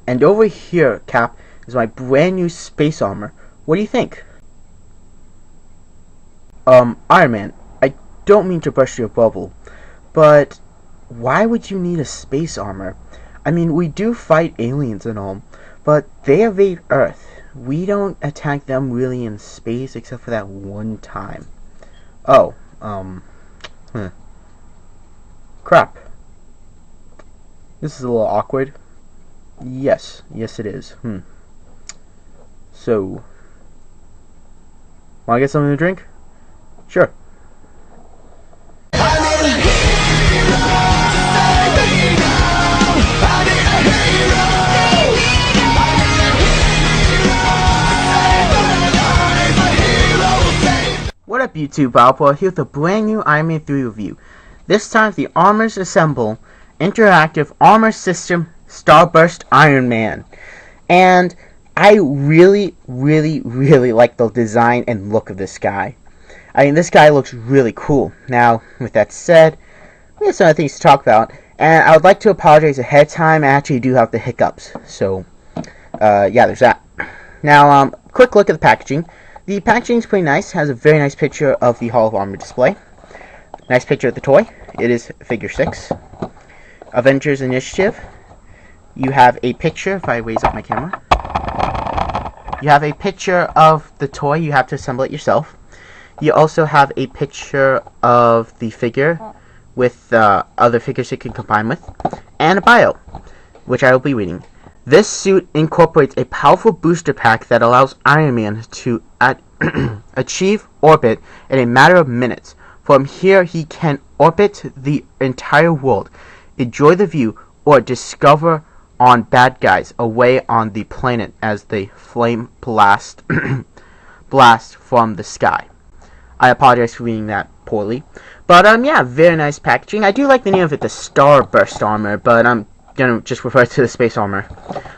And over here, Cap, is my brand new space armor. What do you think? Iron Man, I don't mean to burst your bubble, but why would you need a space armor? I mean, we do fight aliens and all, but they invade Earth. We don't attack them really in space except for that one time. Oh, crap. This is a little awkward. Yes it is. So, wanna get something to drink? Sure. What up YouTube, Alpha here with a brand new Iron Man 3 review. This time the Armors Assemble Interactive Armor System STARBOOST Iron Man. And I really like the design and look of this guy. I mean, this guy looks really cool. Now, with that said, we have some other things to talk about. And I would like to apologize ahead of time. I actually do have the hiccups. So, yeah, there's that. Now, quick look at the packaging. The packaging is pretty nice. Has a very nice picture of the Hall of Armor display. Nice picture of the toy. It is figure 6. Avengers Initiative. You have a picture, if I raise up my camera. You have a picture of the toy. You have to assemble it yourself. You also have a picture of the figure with other figures you can combine with. And a bio, which I will be reading. This suit incorporates a powerful booster pack that allows Iron Man to achieve orbit in a matter of minutes. From here, he can orbit the entire world, enjoy the view, or discover on bad guys away on the planet as they flame blast from the sky. I apologize for reading that poorly. But, yeah, very nice packaging. I do like the name of it, the STARBOOST armor, but I'm gonna just refer to the space armor.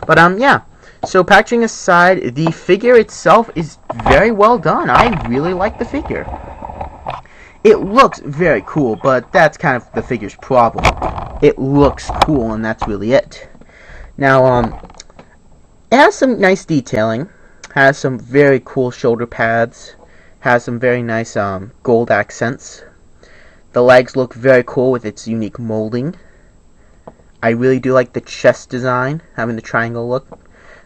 But, yeah. So, packaging aside, the figure itself is very well done. I really like the figure. It looks very cool, but that's kind of the figure's problem. It looks cool, and that's really it. Now, it has some nice detailing. Has some very cool shoulder pads. Has some very nice gold accents. The legs look very cool with its unique molding. I really do like the chest design, having the triangle look.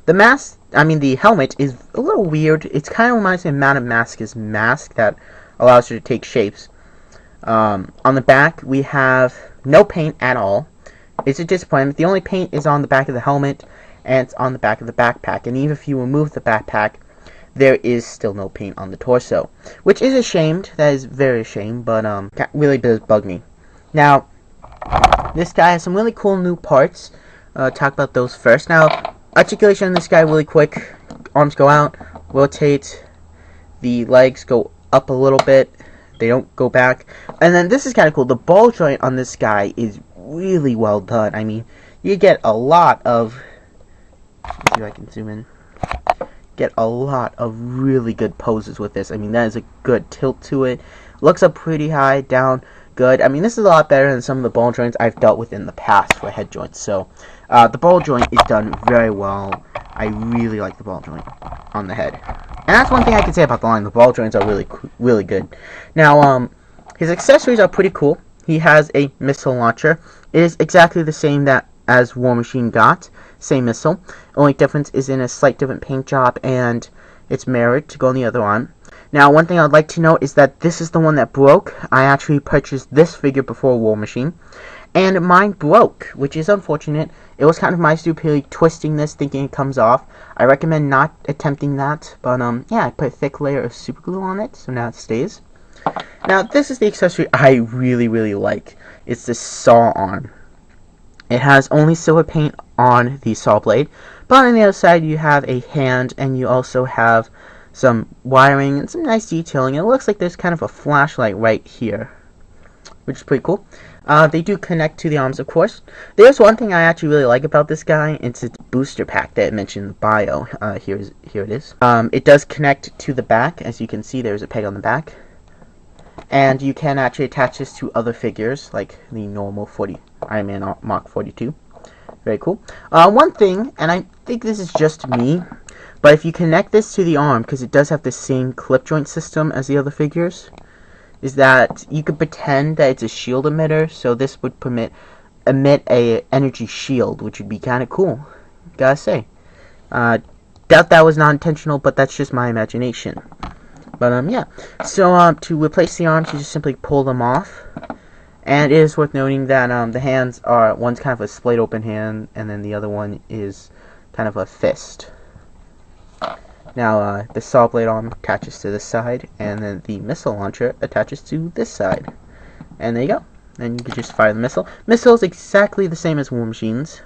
The helmet is a little weird. It kind of reminds me of Madame Mask's mask that allows her to take shapes. On the back, we have no paint at all. It's a disappointment. The only paint is on the back of the helmet, and it's on the back of the backpack. And even if you remove the backpack, there is still no paint on the torso, which is a shame. That is very a shame, but really does bug me. Now, this guy has some really cool new parts. Talk about those first. Now, articulation on this guy really quick. Arms go out, rotate. The legs go up a little bit. They don't go back. And then this is kind of cool. The ball joint on this guy is really well done. I mean, you get a lot of. Let's see if I can zoom in. Get a lot of really good poses with this. I mean, that is a good tilt to it. Looks up pretty high, down, good. I mean, this is a lot better than some of the ball joints I've dealt with in the past for head joints. So, the ball joint is done very well. I really like the ball joint on the head. And that's one thing I can say about the line. The ball joints are really good. Now, his accessories are pretty cool. He has a missile launcher. It is exactly the same as War Machine got. Same missile. Only difference is in a slight different paint job, and it's mirrored to go on the other arm. Now, one thing I'd like to note is that this is the one that broke. I actually purchased this figure before War Machine, and mine broke, which is unfortunate. It was kind of my stupidity twisting this, thinking it comes off. I recommend not attempting that, but yeah, I put a thick layer of super glue on it, so now it stays. Now, this is the accessory I really like. It's this saw arm. It has only silver paint on the saw blade, but on the other side you have a hand, and you also have some wiring and some nice detailing. It looks like there's kind of a flashlight right here, which is pretty cool. They do connect to the arms, of course. There's one thing I actually really like about this guy. It's its booster pack that I mentioned in the bio. Here it is. It does connect to the back. As you can see, there's a peg on the back. And you can actually attach this to other figures, like the normal Iron Man Mark 42. Very cool. One thing, and I think this is just me, but if you connect this to the arm, because it does have the same clip joint system as the other figures, is that you could pretend that it's a shield emitter, so this would emit a energy shield, which would be kind of cool, gotta say. Doubt that was not intentional, but that's just my imagination. But yeah, so to replace the arms, you just simply pull them off. And it is worth noting that the hands are, one's kind of a splayed open hand, and then the other one is kind of a fist. Now, the saw blade arm attaches to this side, and then the missile launcher attaches to this side. And there you go. And you can just fire the missile. Missile is exactly the same as War Machine's.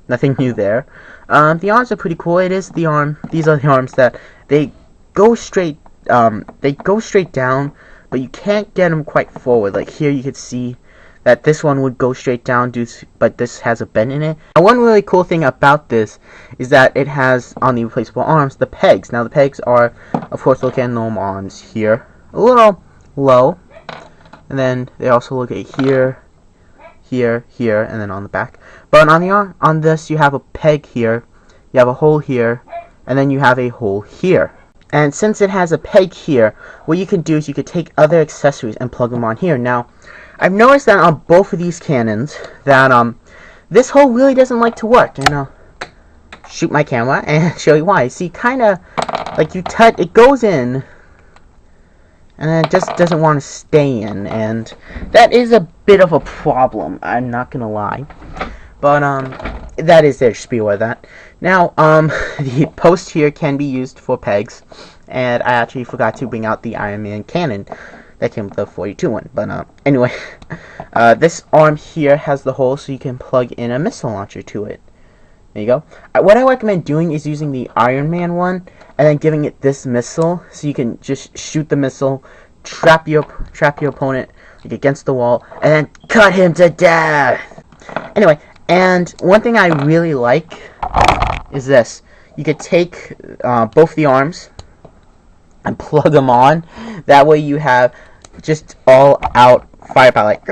Nothing new there. The arms are pretty cool. It is the arm. These are the arms that they go straight. They go straight down, but you can't get them quite forward. Like here, you can see that this one would go straight down, but this has a bend in it. And one really cool thing about this is that it has, on the replaceable arms, the pegs. Now the pegs are, of course, located in normal arms here, a little low, and then they also locate here, here, here, and then on the back. But on the arm, on this, you have a peg here, you have a hole here, and then you have a hole here. And since it has a peg here, what you can do is you could take other accessories and plug them on here. Now, I've noticed that on both of these cannons that this hole really doesn't like to work. And I'll shoot my camera and show you why. See, kind of like you touch, it goes in, and then it just doesn't want to stay in, and that is a bit of a problem. I'm not gonna lie, but that is there. Just be aware of that. Now, the post here can be used for pegs, and I actually forgot to bring out the Iron Man cannon that came with the 42 one. But anyway, this arm here has the hole so you can plug in a missile launcher to it. There you go. What I recommend doing is using the Iron Man one and then giving it this missile so you can just shoot the missile, trap your opponent like against the wall, and then cut him to death. Anyway, and one thing I really like is this. You could take both the arms and plug them on. That way you have just all out firepower, like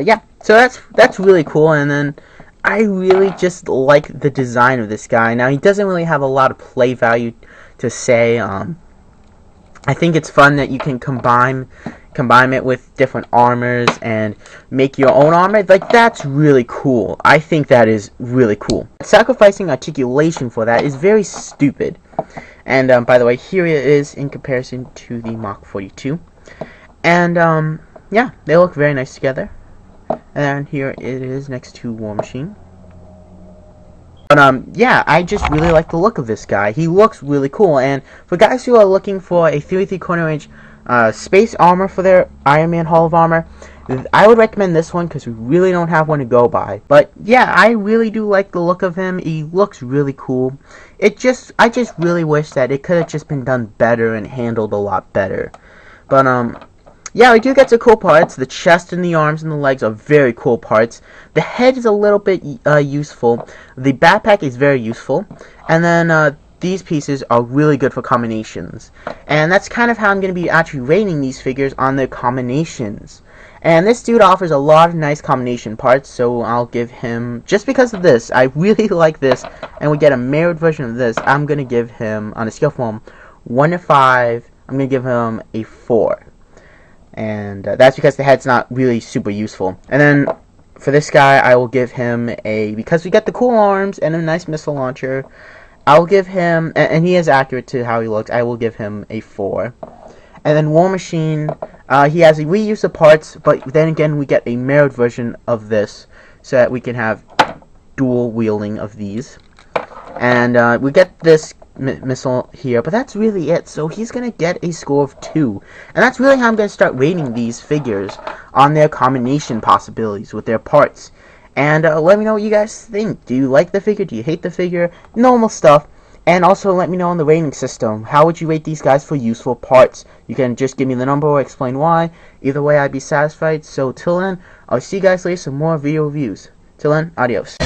yeah, so that's really cool. And then I really just like the design of this guy. Now, he doesn't really have a lot of play value to say. I think it's fun that you can combine it with different armors and make your own armor. Like, that's really cool. I think that is really cool. Sacrificing articulation for that is very stupid. And by the way, here it is in comparison to the Mach 42. And yeah, they look very nice together. And here it is next to War Machine. But yeah, I just really like the look of this guy. He looks really cool. And for guys who are looking for a 3/3/4 inch space armor for their Iron Man Hall of Armor, I would recommend this one because we really don't have one to go by. But yeah, I really do like the look of him. He looks really cool. I just really wish that it could have just been done better and handled a lot better. But yeah, we do get some cool parts. The chest and the arms and the legs are very cool parts. The head is a little bit useful. The backpack is very useful. And then these pieces are really good for combinations. And that's kind of how I'm going to be actually rating these figures on their combinations. And this dude offers a lot of nice combination parts, so I'll give him, just because of this, I really like this, and we get a mirrored version of this, I'm going to give him, on a scale from 1 to 5, I'm going to give him a 4. And that's because the head's not really super useful. And then for this guy, I will give him a, because we get the cool arms and a nice missile launcher, I'll give him, and he is accurate to how he looks, I will give him a 4. And then War Machine, he has a reuse of parts, but then again we get a mirrored version of this, so that we can have dual wielding of these. And we get this missile here, but that's really it. So he's gonna get a score of 2, and that's really how I'm gonna start rating these figures on their combination possibilities with their parts. And let me know what you guys think. Do you like the figure? Do you hate the figure? Normal stuff. And also let me know on the rating system. How would you rate these guys for useful parts? You can just give me the number or explain why. Either way, I'd be satisfied. So till then, I'll see you guys later for more video reviews. Till then, adios.